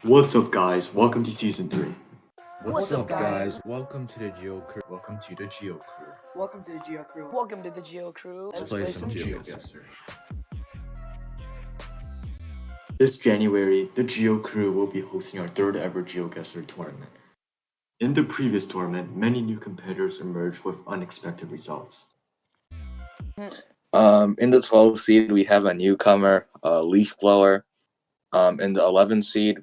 What's up, guys? Welcome to season 3. What's up, guys? Welcome to the Geo Crew. Welcome to the Geo Crew. Welcome to the Geo Crew. Welcome to the Geo Crew. Let's play some GeoGuessr. This January, the Geo Crew will be hosting our third ever GeoGuessr tournament. In the previous tournament, many new competitors emerged with unexpected results. In the 12 seed, we have a newcomer, Leaf Blower. In the 11 seed,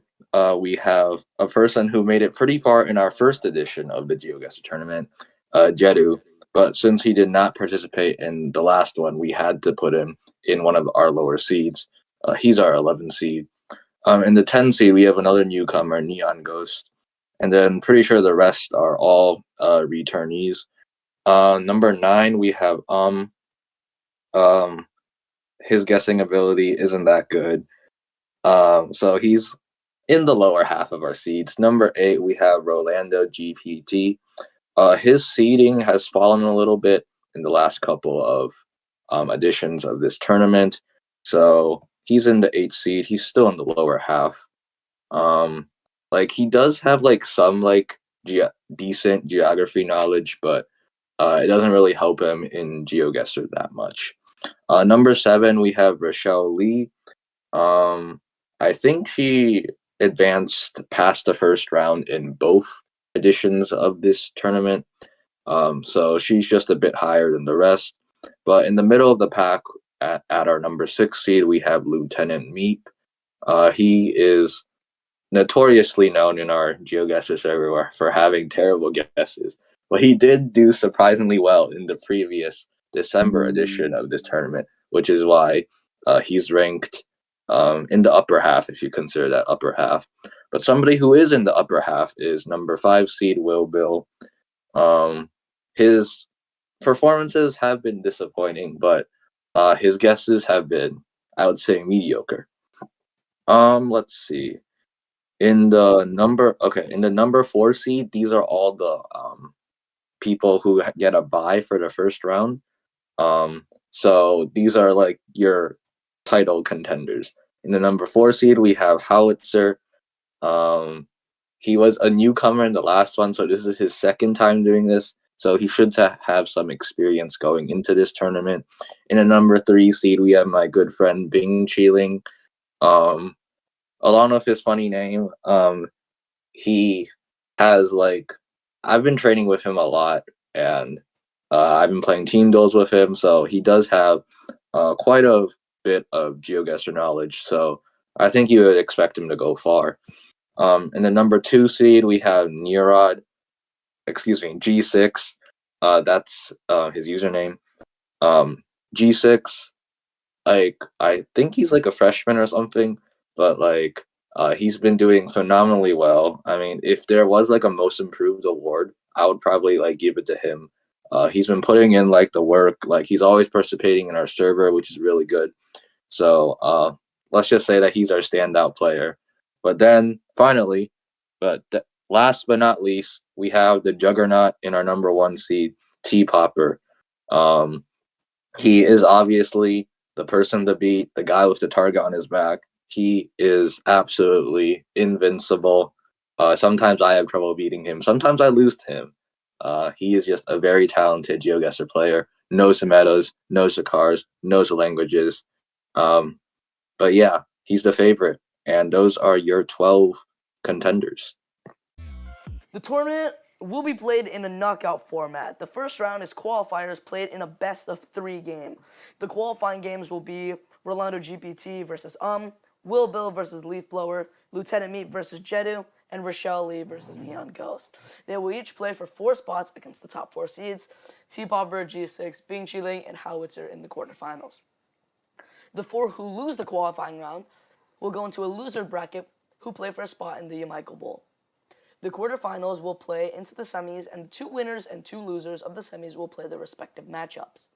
we have a person who made it pretty far in our first edition of the GeoGuessr tournament, Jedu. But since he did not participate in the last one, we had to put him in one of our lower seeds. He's our 11 seed. In the 10 seed, we have another newcomer, Neon Ghost. And then pretty sure the rest are all returnees. Number 9, we have his guessing ability isn't that good. So he's in the lower half of our seeds. Number 8, we have Rolando GPT. His seeding has fallen a little bit in the last couple of editions of this tournament. So he's in the 8th seed. He's still in the lower half. He does have some decent geography knowledge, but it doesn't really help him in GeoGuessr that much. Number 7, we have Rochelle Lee. I think she advanced past the first round in both editions of this tournament. So she's just a bit higher than the rest. But in the middle of the pack, at our number 6 seed, we have Lieutenant Meep. He is notoriously known in our GeoGuessr server for having terrible guesses. But he did do surprisingly well in the previous December edition of this tournament, which is why he's ranked in the upper half, if you consider that upper half. But somebody who is in the upper half is number 5 seed Will Bill. His performances have been disappointing, but his guesses have been, I would say, mediocre. Let's see. In the number 4 seed, these are all the people who get a bye for the first round. So these are your title contenders. In the number 4 seed, we have Howitzer. He was a newcomer in the last one, so this is his second time doing this. So he should have some experience going into this tournament. In the number 3 seed, we have my good friend Bing Chiling. Along with his funny name, he has I've been training with him a lot, and I've been playing team duels with him, so he does have quite a bit of GeoGuessr knowledge. So I think you would expect him to go far. In the number 2 seed, we have G6. That's his username. G6. I think he's a freshman or something, but he's been doing phenomenally well. I mean, if there was a most improved award, I would probably give it to him. He's been putting in the work. He's always participating in our server, which is really good. So let's just say that he's our standout player. But then finally, last but not least, we have the juggernaut in our number 1 seed, T Popper. He is obviously the person to beat, the guy with the target on his back. He is absolutely invincible. Sometimes I have trouble beating him. Sometimes I lose to him. He is just a very talented GeoGuessr player. Knows the metas, knows the cars, knows the languages. But yeah, he's the favorite. And those are your 12 contenders. The tournament will be played in a knockout format. The first round is qualifiers played in a best-of-3 game. The qualifying games will be Rolando GPT versus Will Bill versus Leaf Blower, Lieutenant Meep versus Jedu, and Rochelle Lee versus Neon Ghost. They will each play for 4 spots against the top 4 seeds, T-Popper, G6, Bing Chiling, and Howitzer in the quarterfinals. The 4 who lose the qualifying round will go into a loser bracket who play for a spot in the Yamaika Bowl. The quarterfinals will play into the semis, and the 2 winners and 2 losers of the semis will play their respective matchups.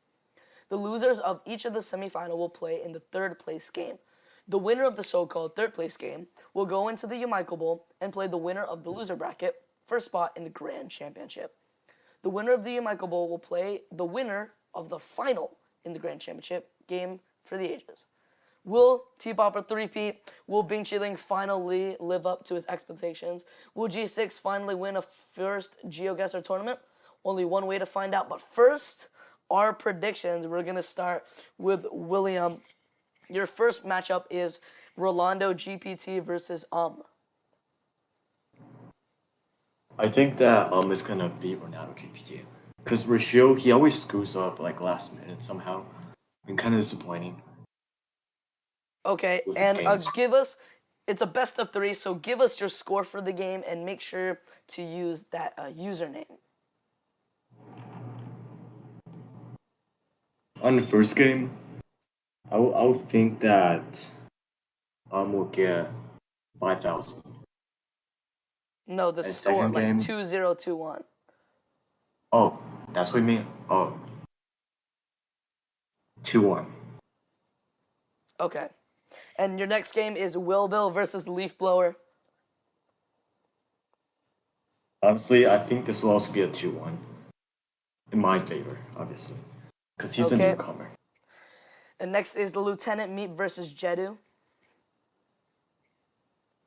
The losers of each of the semifinal will play in the 3rd place game. The winner of the so-called 3rd place game will go into the Yamaika Bowl and play the winner of the loser bracket for a spot in the Grand Championship. The winner of the Yamaika Bowl will play the winner of the final in the Grand Championship game for the ages. Will T-Popper three-peat? Will Bing Chiling finally live up to his expectations? Will G6 finally win a first GeoGuessr tournament? Only one way to find out. But first, our predictions. We're going to start with William. Your first matchup is Rolando GPT versus I think that is gonna beat Ronaldo GPT. Because Rashio, he always screws up like last minute somehow. And kind of disappointing. Okay, With his and games. give us, it's a best of three, so give us your score for the game and make sure to use that username. On the first game, I would think that will get 5,000. No, the And score, second like game? 2-0, 2-1. Oh, that's what you mean? Oh. 2-1. Okay. And your next game is Will Bill versus Leaf Blower. Honestly, I think this will also be a 2-1. In my favor, obviously. Because he's a Okay. newcomer. And next is the Lieutenant Meat versus Jedu.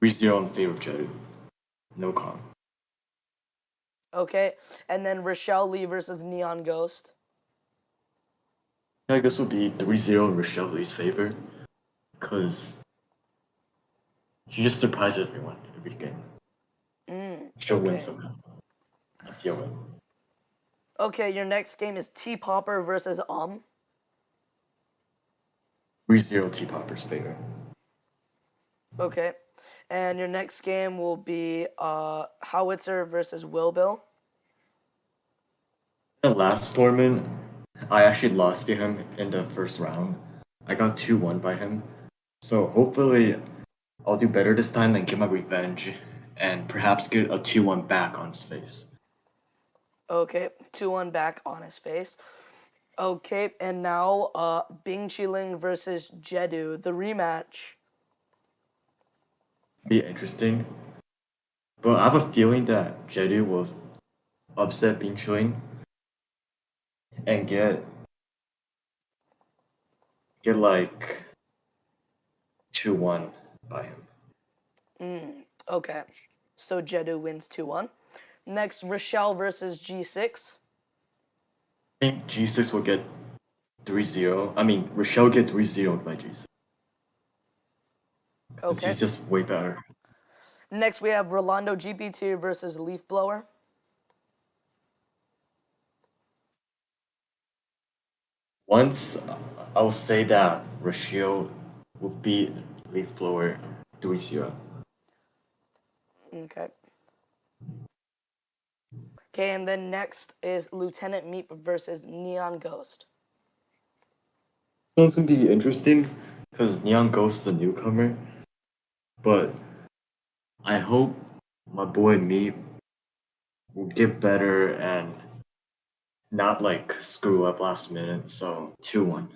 3-0 in favor of Jedu. No con. Okay. And then Rochelle Lee versus Neon Ghost. I think this will be 3-0 in Rochelle Lee's favor. Because she just surprises everyone every game. She'll win okay. somehow. I feel it. Okay, your next game is T-Popper versus 3-0 T-Popper's favor. Okay. And your next game will be Howitzer versus Will Bill. The last tournament, I actually lost to him in the first round. I got 2-1 by him. So hopefully I'll do better this time and get my revenge and perhaps get a 2-1 back on his face. Okay, 2-1 back on his face. Okay, and now Bing Chiling versus Jedu, the rematch. Be interesting. But I have a feeling that Jedu will upset Bing Chuling and get like 2-1 by him. Okay, so Jedu wins 2-1. Next, Rochelle versus G6. I think G6 will get 3-0. I mean, Rochelle will get 3-0 by G6. Because Okay. he's just way better. Next, we have Rolando GPT versus Leaf Blower. Once I'll say that Rochelle will beat Leaf Blower 3-0. Okay. Okay, and then next is Lieutenant Meat versus Neon Ghost. So it's gonna be interesting because Neon Ghost is a newcomer, but I hope my boy Meat will get better and not like screw up last minute. So 2-1.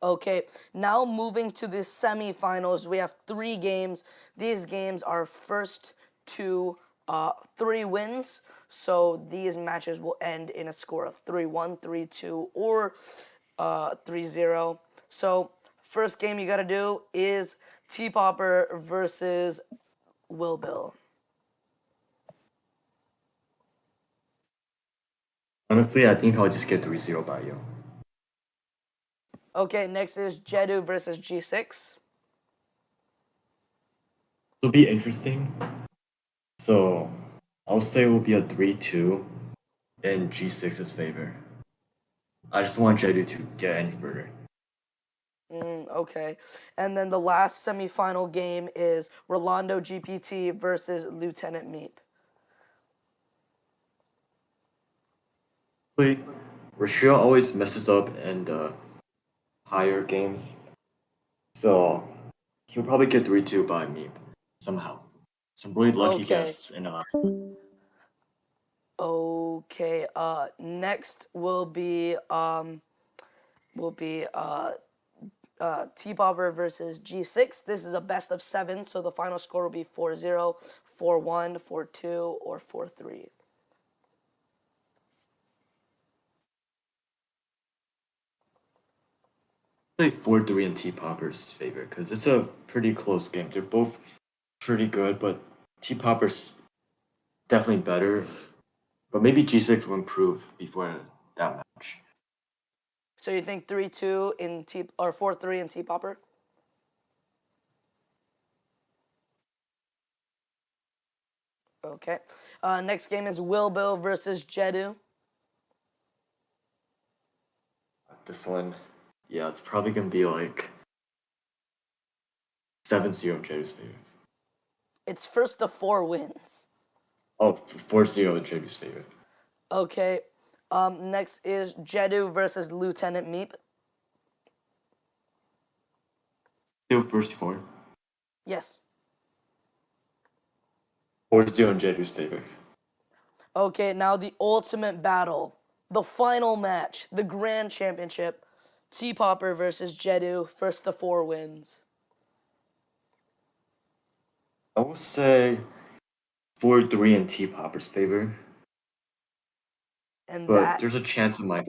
Okay, now moving to the semifinals, we have 3 games. These games are first to 3 wins. So these matches will end in a score of 3-1, 3-2, or 3-0. So first game you gotta do is T-Popper versus Will Bill. Honestly, I think I'll just get 3-0 by you. Okay, next is Jedu versus G6. It'll be interesting. So I'll say it will be a 3-2 in G6's favor. I just want Jedu to get any further. Okay, and then the last semifinal game is Rolando GPT versus Lieutenant Meep. Rochelle always messes up in the higher games, so he'll probably get 3-2 by me somehow. Some really lucky Okay. guess in the last one. Okay, next will be T-Bobber versus G6. This is a best of 7, so the final score will be 4-0, 4-1, 4-2, or 4-3. say 4-3 in T Popper's favor because it's a pretty close game. They're both pretty good, but T Popper's definitely better. But maybe G6 will improve before that match. So you think 3-2 in T or 4-3 in T Popper? Okay. Next game is Will Bill versus Jedu. This one, yeah, it's probably gonna be like 7-0 in Jedu's favor. It's first to 4 wins. Oh, 4-0 in Jedu's favor. Okay. Next is Jedu versus Lieutenant Meep. Still first 4. Yes. 4-0 in Jedu's favor. Okay, now the ultimate battle. The final match. The Grand Championship. T Popper versus Jedu. First to 4 wins. I will say 4-3 in T Popper's favor, And but there's a chance it might.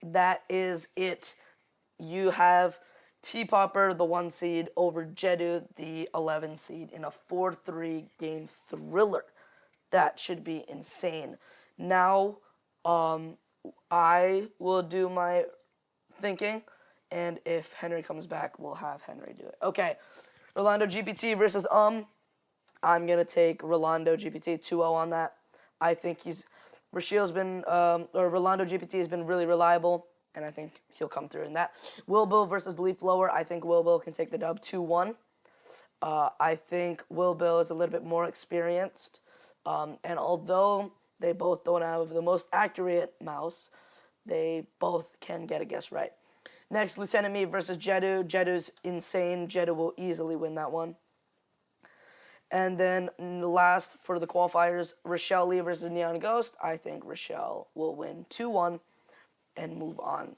that is it. You have T Popper, the 1 seed, over Jedu, the 11 seed, in a 4-3 game thriller. That should be insane. Now, I will do my thinking, and if Henry comes back, we'll have Henry do it. Okay, Rolando GPT versus I'm gonna take Rolando GPT 2-0 on that. I think Rashil's been Rolando GPT has been really reliable, and I think he'll come through in that. Will Bill versus Leaf Blower. I think Will Bill can take the dub 2-1. I think Will Bill is a little bit more experienced, and although they both don't have the most accurate mouse, they both can get a guess right. Next, Lieutenant Meep versus Jedu. Jedu's insane. Jedu will easily win that one. And then last for the qualifiers, Rochelle Lee versus Neon Ghost. I think Rochelle will win 2-1 and move on.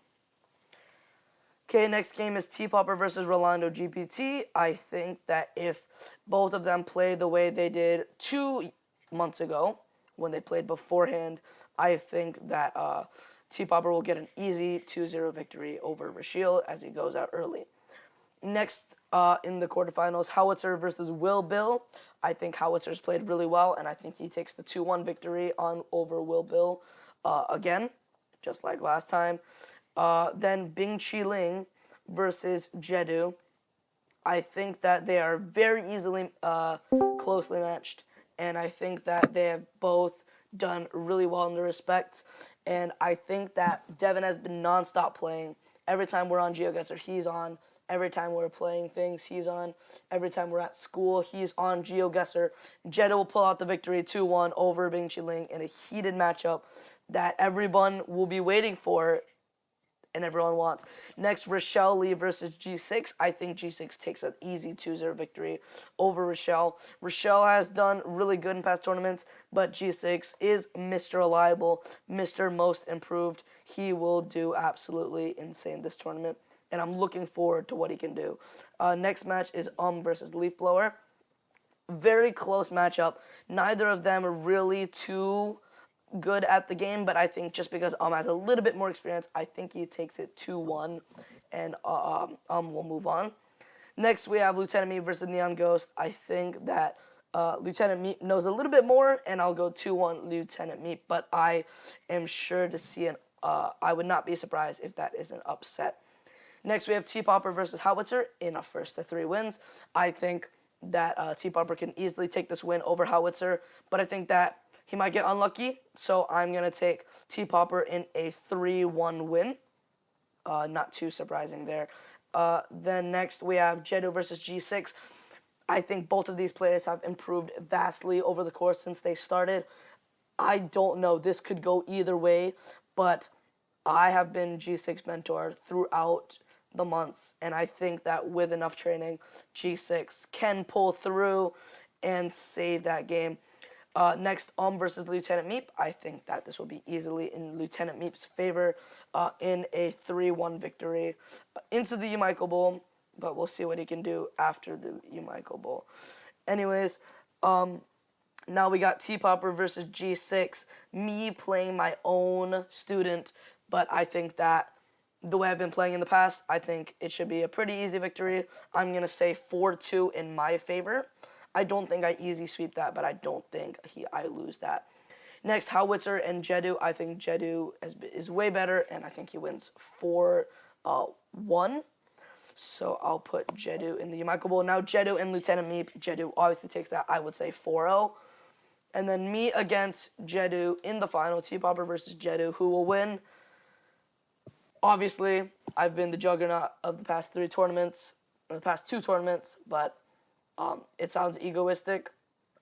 Okay, next game is T Popper versus Rolando GPT. I think that if both of them play the way they did 2 months ago when they played beforehand, I think that T Popper will get an easy 2-0 victory over Rashil as he goes out early. Next, in the quarterfinals, Howitzer versus Will Bill. I think Howitzer's played really well, and I think he takes the 2-1 victory over Will Bill again, just like last time. Then Bing Chi Ling versus Jedu. I think that they are very easily closely matched, and I think that they have both done really well in their respects. And I think that Devin has been nonstop playing. Every time we're on GeoGuessr, he's on. Every time we're playing things, he's on. Every time we're at school, he's on GeoGuessr. Jedu will pull out the victory 2-1 over Bing Chi Ling in a heated matchup that everyone will be waiting for and everyone wants. Next, Rochelle Lee versus G6. I think G6 takes an easy 2-0 victory over Rochelle. Rochelle has done really good in past tournaments, but G6 is Mr. Reliable, Mr. Most Improved. He will do absolutely insane this tournament, and I'm looking forward to what he can do. Next match is versus Leaf Blower. Very close matchup. Neither of them are really too good at the game, but I think just because has a little bit more experience, I think he takes it 2-1, and will move on. Next, we have Lieutenant Meep versus Neon Ghost. I think that Lieutenant Meep knows a little bit more, and I'll go 2-1 Lieutenant Meep, but I am sure to see I would not be surprised if that is an upset. Next, we have T Popper versus Howitzer in a first to 3 wins. I think that T Popper can easily take this win over Howitzer, but I think that he might get unlucky, so I'm going to take T Popper in a 3-1 win. Not too surprising there. Then next we have Jedu versus G6. I think both of these players have improved vastly over the course since they started. I don't know. This could go either way, but I have been G6 mentor throughout the months, and I think that with enough training, G6 can pull through and save that game. Next, versus Lieutenant Meep. I think that this will be easily in Lieutenant Meep's favor in a 3-1 victory into the U-Michael Bowl, but we'll see what he can do after the U-Michael Bowl. Anyways, now we got T Popper versus G6. Me playing my own student, but I think that the way I've been playing in the past, I think it should be a pretty easy victory. I'm going to say 4-2 in my favor. I don't think I easy sweep that, but I don't think I lose that. Next, Howitzer and Jedu. I think Jedu is way better, and I think he wins 4-1. So I'll put Jedu in the Yamaika Bowl. Now Jedu and Lieutenant Meep. Jedu obviously takes that. I would say 4-0. And then me against Jedu in the final. T-Popper versus Jedu. Who will win? Obviously, I've been the juggernaut of the past 2 tournaments, but it sounds egoistic.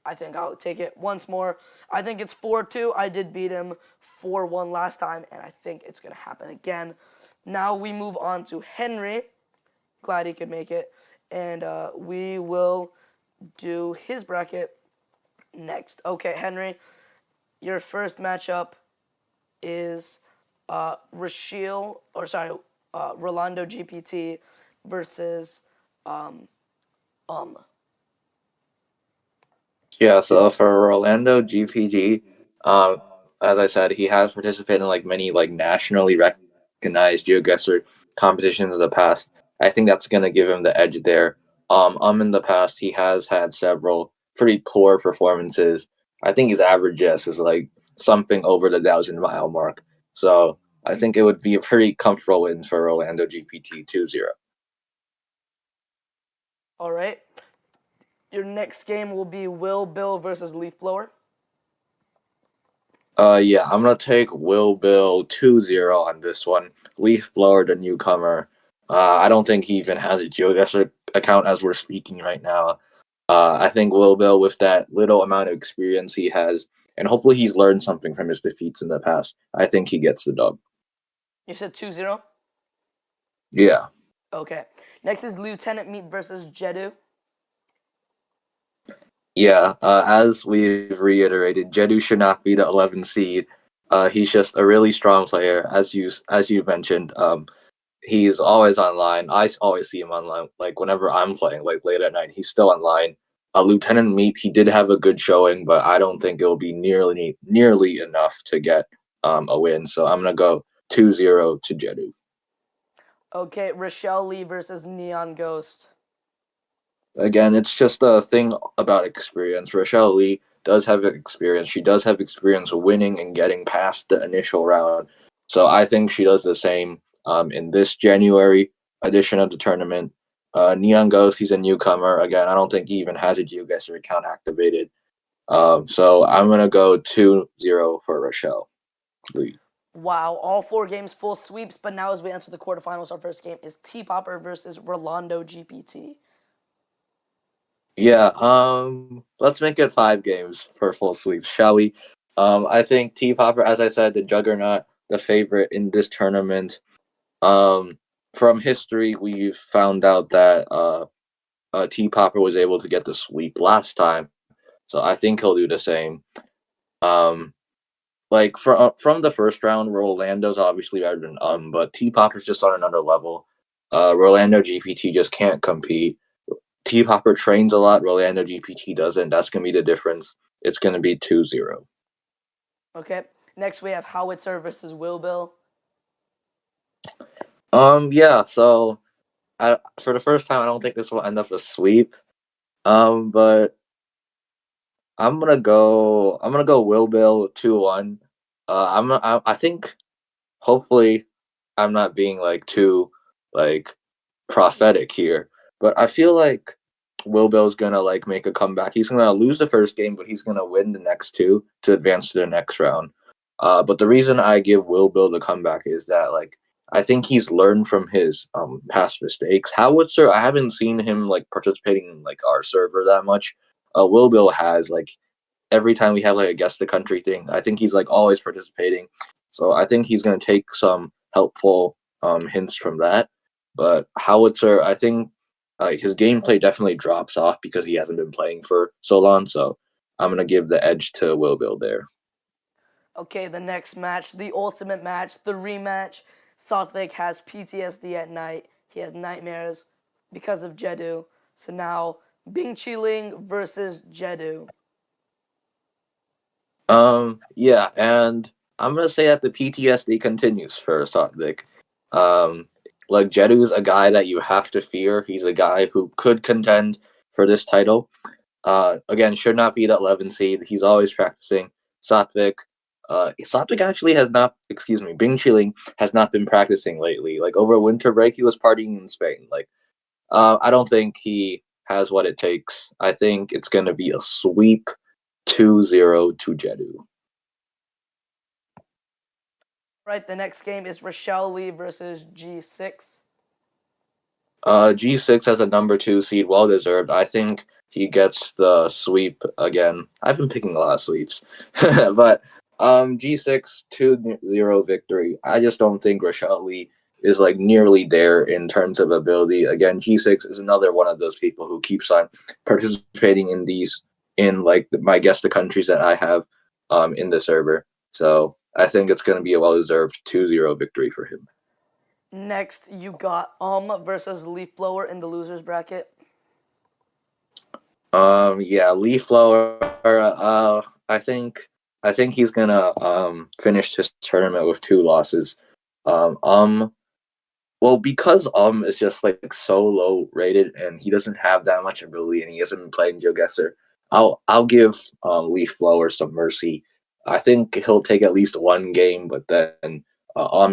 I think I'll take it once more. I think it's 4-2. I did beat him 4-1 last time, and I think it's going to happen again. Now we move on to Henry. Glad he could make it. And we will do his bracket next. Okay, Henry, your first matchup is Rolando GPT versus Yeah, so for Rolando GPG, as I said, he has participated in like many like nationally recognized GeoGuessr competitions in the past. I think that's gonna give him the edge there. In the past he has had several pretty poor performances. I think his average guess is like something over the 1,000-mile mark. So I think it would be a pretty comfortable win for Rolando GPT 2-0. All right. Your next game will be Will Bill versus Leaf Blower. Yeah, I'm gonna take Will Bill 2-0 on this one. Leaf Blower, the newcomer. I don't think he even has a GeoGuessr account as we're speaking right now. I think Will Bill, with that little amount of experience he has, and hopefully he's learned something from his defeats in the past, I think he gets the dub. You said 2-0? Yeah. Okay. Next is Lieutenant Meat versus Jedu. Yeah, as we've reiterated, Jedu should not be the 11 seed. He's just a really strong player, as you mentioned. He's always online. I always see him online. Like whenever I'm playing, like late at night, he's still online. Lieutenant Meep, he did have a good showing, but I don't think it'll be nearly enough to get a win. So I'm gonna go 2-0 to Jedu. Okay, Rochelle Lee versus Neon Ghost. Again, it's just a thing about experience. Rochelle Lee does have experience. She does have experience winning and getting past the initial round. So I think she does the same in this January edition of the tournament. Neon Ghost, he's a newcomer. Again, I don't think he even has a GeoGuessr account activated. So I'm going to go 2-0 for Rochelle Lee. Wow, all 4 games full sweeps, but now as we enter the quarterfinals, our first game is T-Popper versus Rolando GPT. Yeah, let's make it 5 games for full sweeps, shall we? I think T Popper, as I said, the juggernaut, the favorite in this tournament. From history, we've found out that T Popper was able to get the sweep last time, so I think he'll do the same. Like from the first round, Rolando's obviously better than but T Popper's just on another level. Rolando GPT just can't compete. T Popper trains a lot, Rolando GPT doesn't. That's gonna be the difference. It's gonna be 2-0. Okay. Next we have Howitzer versus Will Bill. Yeah, so for the first time I don't think this will end up a sweep. But I'm gonna go Will Bill 2-1. I think hopefully I'm not being like too like prophetic here, but I feel like Will Bill's gonna like make a comeback. He's gonna lose the first game, but he's gonna win the next 2 to advance to the next round. But the reason I give Will Bill the comeback is that like I think he's learned from his past mistakes. Howitzer, I haven't seen him like participating in like our server that much. Will Bill has like every time we have like a guess the country thing, I think he's like always participating. So I think he's gonna take some helpful hints from that. But Howitzer, I think his gameplay definitely drops off because he hasn't been playing for so long. So I'm gonna give the edge to Will Bill there. Okay, the next match, the ultimate match, the rematch. Southwick has PTSD at night. He has nightmares because of Jedu. So now Bing Chi-ling versus Jedu. Yeah, and I'm gonna say that the PTSD continues for Southwick. Like Jedu's a guy that you have to fear. He's a guy who could contend for this title. Again, should not be the 11 seed. He's always practicing. Satvik. Satvik actually has not, Bing Chiling has not been practicing lately. Like over winter break, he was partying in Spain. Like, I don't think he has what it takes. I think it's going to be a sweep 2-0 to Jedu. Right, the next game is Rochelle Lee versus G6. G6 as a number 2 seed, well deserved. I think he gets the sweep again. I've been picking a lot of sweeps, but G6 2-0 victory. I just don't think Rochelle Lee is like nearly there in terms of ability. Again, G6 is another one of those people who keeps on participating in these in like my guess the countries that I have in the server. So I think it's going to be a well deserved 2-0 victory for him. Next, you got versus Leaf Blower in the losers bracket. Yeah, Leaf Blower. I think he's gonna finish his tournament with 2 losses. Well, because is just like so low rated and he doesn't have that much ability and he hasn't been playing GeoGuessr. I'll give Leaf Blower some mercy. I think he'll take at least 1 game, but then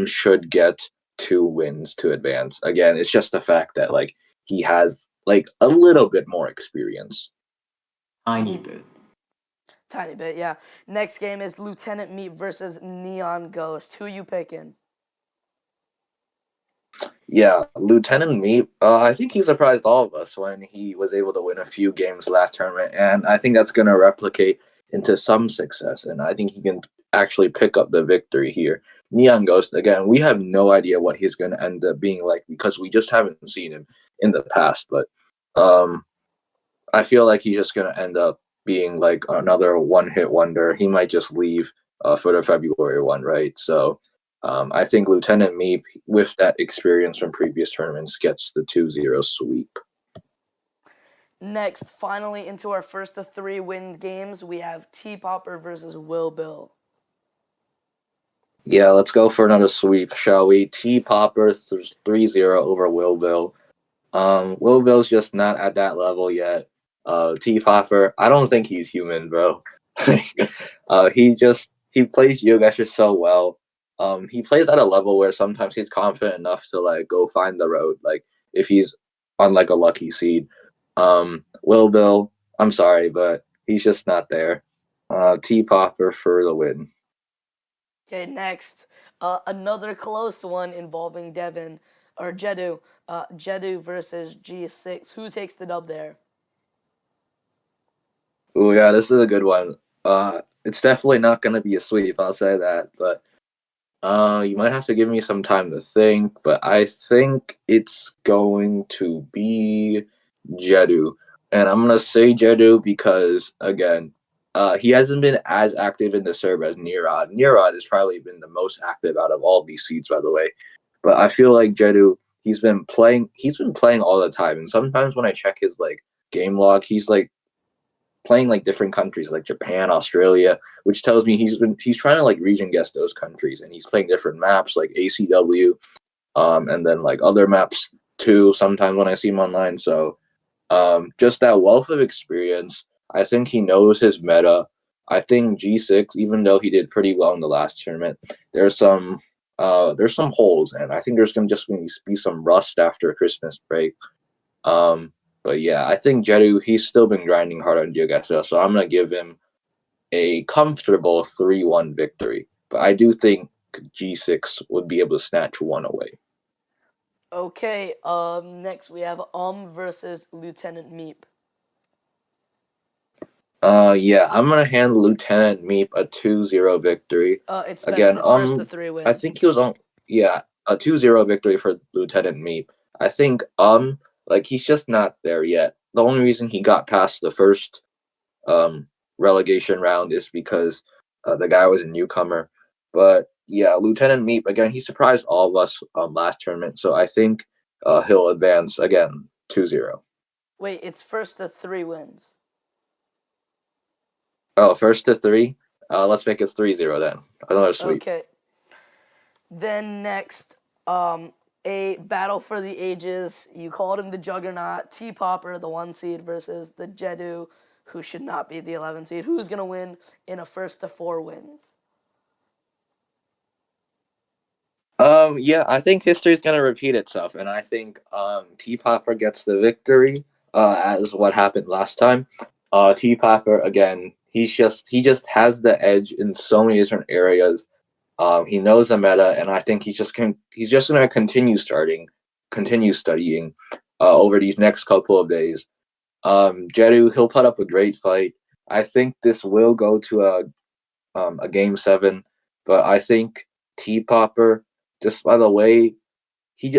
should get 2 wins to advance. Again, it's just the fact that like he has like a little bit more experience. Tiny bit. Tiny bit, yeah. Next game is Lieutenant Meat versus Neon Ghost. Who you picking? Yeah, Lieutenant Meat. I think he surprised all of us when he was able to win a few games last tournament, and I think that's going to replicate into some success. And I think he can actually pick up the victory here. Neon Ghost, again, we have no idea what he's going to end up being like because we just haven't seen him in the past. But I feel like he's just going to end up being like another one-hit wonder. He might just leave for the February one, right? So. I think Lieutenant Meep, with that experience from previous tournaments, gets the 2-0 sweep. Next, finally into our first of 3 win games, we have T-Popper versus Will Bill. Yeah, let's go for another sweep, shall we? T-Popper 3-0 over Will Bill. Will Bill's just not at that level yet. T-Popper, I don't think he's human, bro. He plays GeoGuessr so well. He plays at a level where sometimes he's confident enough to like go find the road. Like if he's on like a lucky seed. Will Bill, I'm sorry, but he's just not there. T-Popper for the win. Okay, next, another close one involving Devin or Jedu. Jedu versus G6. Who takes the dub there? Oh yeah, this is a good one. It's definitely not gonna be a sweep, I'll say that, but you might have to give me some time to think, but I think it's going to be Jedu. And I'm gonna say Jedu because again, he hasn't been as active in the serve as Nirod. Nirod has probably been the most active out of all these seeds, by the way. But I feel like Jedu, he's been playing all the time. And sometimes when I check his like game log, he's like playing like different countries like Japan, Australia, which tells me he's trying to like region guess those countries and he's playing different maps like ACW, and then like other maps too sometimes when I see him online. So just that wealth of experience. I think he knows his meta. I think G6, even though he did pretty well in the last tournament, there's some holes, and I think there's gonna just be some rust after Christmas break. But yeah, I think Jedu, he's still been grinding hard on GeoGuessr, so I'm going to give him a comfortable 3-1 victory. But I do think G6 would be able to snatch 1 away. Okay, next we have versus Lieutenant Meep. Yeah, I'm going to hand Lieutenant Meep a 2-0 victory. It's first of 3 wins. I think he was on, yeah, a 2-0 victory for Lieutenant Meep. I think, like he's just not there yet. The only reason he got past the first relegation round is because the guy was a newcomer. But yeah, Lieutenant Meep, again, he surprised all of us last tournament. So I think he'll advance again 2-0. Wait, it's first of 3 wins. Oh, first to 3? Let's make it 3-0 then. Another sweep. Okay. Then next, A battle for the ages. You called him the Juggernaut. T-Popper, the 1 seed, versus the Jedu, who should not be the 11 seed. Who's going to win in a 1st to 4 wins? Yeah, I think history's gonna repeat itself, and I think T Popper gets the victory, as what happened last time. T Popper again, he just has the edge in so many different areas. He knows the meta, and I think he's just gonna continue studying over these next couple of days. Jedu, he'll put up a great fight. I think this will go to a game 7, but I think T Popper, just by the way,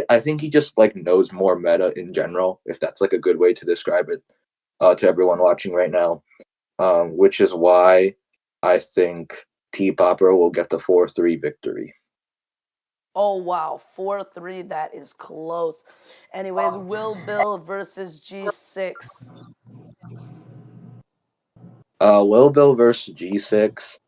I think he just like knows more meta in general, if that's like a good way to describe it to everyone watching right now. Which is why I think T Popper will get the 4-3 victory. Oh, wow. 4-3. That is close. Anyways, Will Bill versus G6. Will Bill versus G6.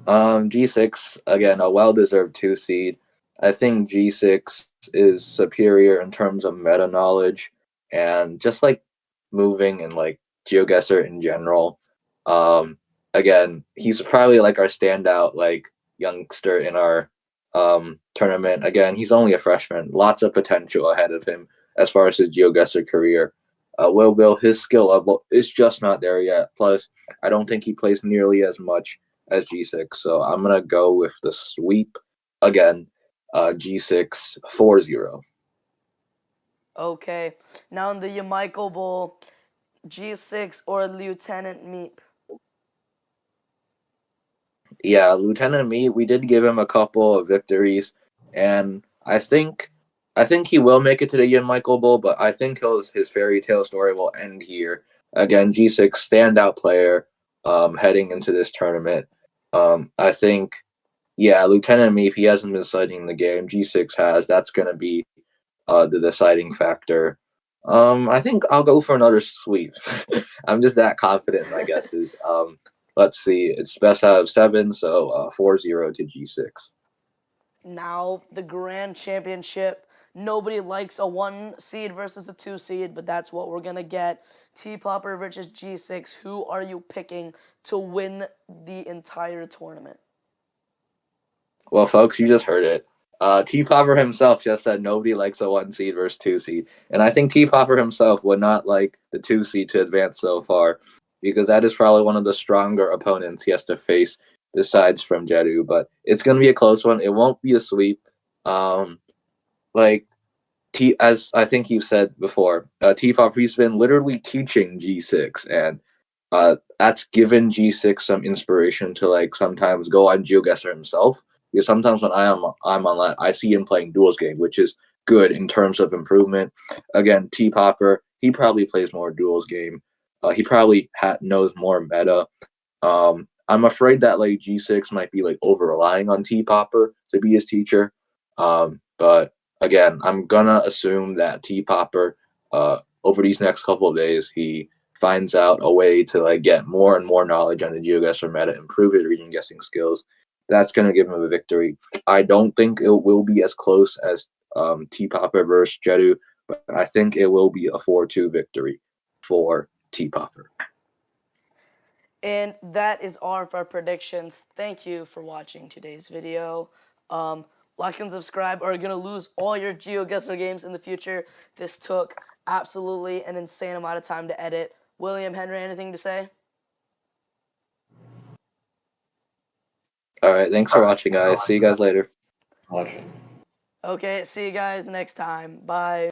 G6 again, a well-deserved 2 seed. I think G6 is superior in terms of meta knowledge and just like moving and like GeoGuessr in general. Again, he's probably like our standout like youngster in our tournament. Again, he's only a freshman, lots of potential ahead of him as far as his GeoGuessr career. Will Bill, his skill level is just not there yet. Plus, I don't think he plays nearly as much as G6. So I'm going to go with the sweep again, G6 4-0. Okay. Now in the Yamichael Bowl, G6 or Lieutenant Meep? Yeah, Lieutenant Meep, we did give him a couple of victories, and I think he will make it to the Yamichael Bowl, but I think his fairy tale story will end here. Again, G6 standout player heading into this tournament. I think, yeah, Lieutenant Meep, he hasn't been studying the game. G6 has. That's going to be the deciding factor. I think I'll go for another sweep. I'm just that confident in my guesses. Let's see. It's best out of 7, so 4-0 to G6. Now the Grand Championship. Nobody likes a 1 seed versus a 2 seed, but that's what we're going to get. T-Popper versus G6. Who are you picking to win the entire tournament? Well, folks, you just heard it. T Popper himself just said nobody likes a 1 seed versus 2 seed. And I think T Popper himself would not like the 2 seed to advance so far, because that is probably one of the stronger opponents he has to face besides from Jedu. But it's going to be a close one. It won't be a sweep. As I think you said before, T Popper, he's been literally teaching G6, and that's given G6 some inspiration to like sometimes go on GeoGuessr himself. Because sometimes when I'm online, I see him playing Duels game, which is good in terms of improvement. Again, T Popper, he probably plays more Duels game. He probably knows more meta. I'm afraid that like G6 might be like over relying on T Popper to be his teacher. But again, I'm gonna assume that T Popper, over these next couple of days, he finds out a way to like get more and more knowledge on the GeoGuessr meta, improve his region guessing skills. That's going to give him a victory. I don't think it will be as close as T Popper versus Jedu, but I think it will be a 4-2 victory for T Popper. And that is all of our predictions. Thank you for watching today's video. Like and subscribe, or you're going to lose all your GeoGuessr games in the future. This took absolutely an insane amount of time to edit. William, Henry, anything to say? All right, thanks for watching, guys. See you guys later. Watching. Okay, see you guys next time. Bye.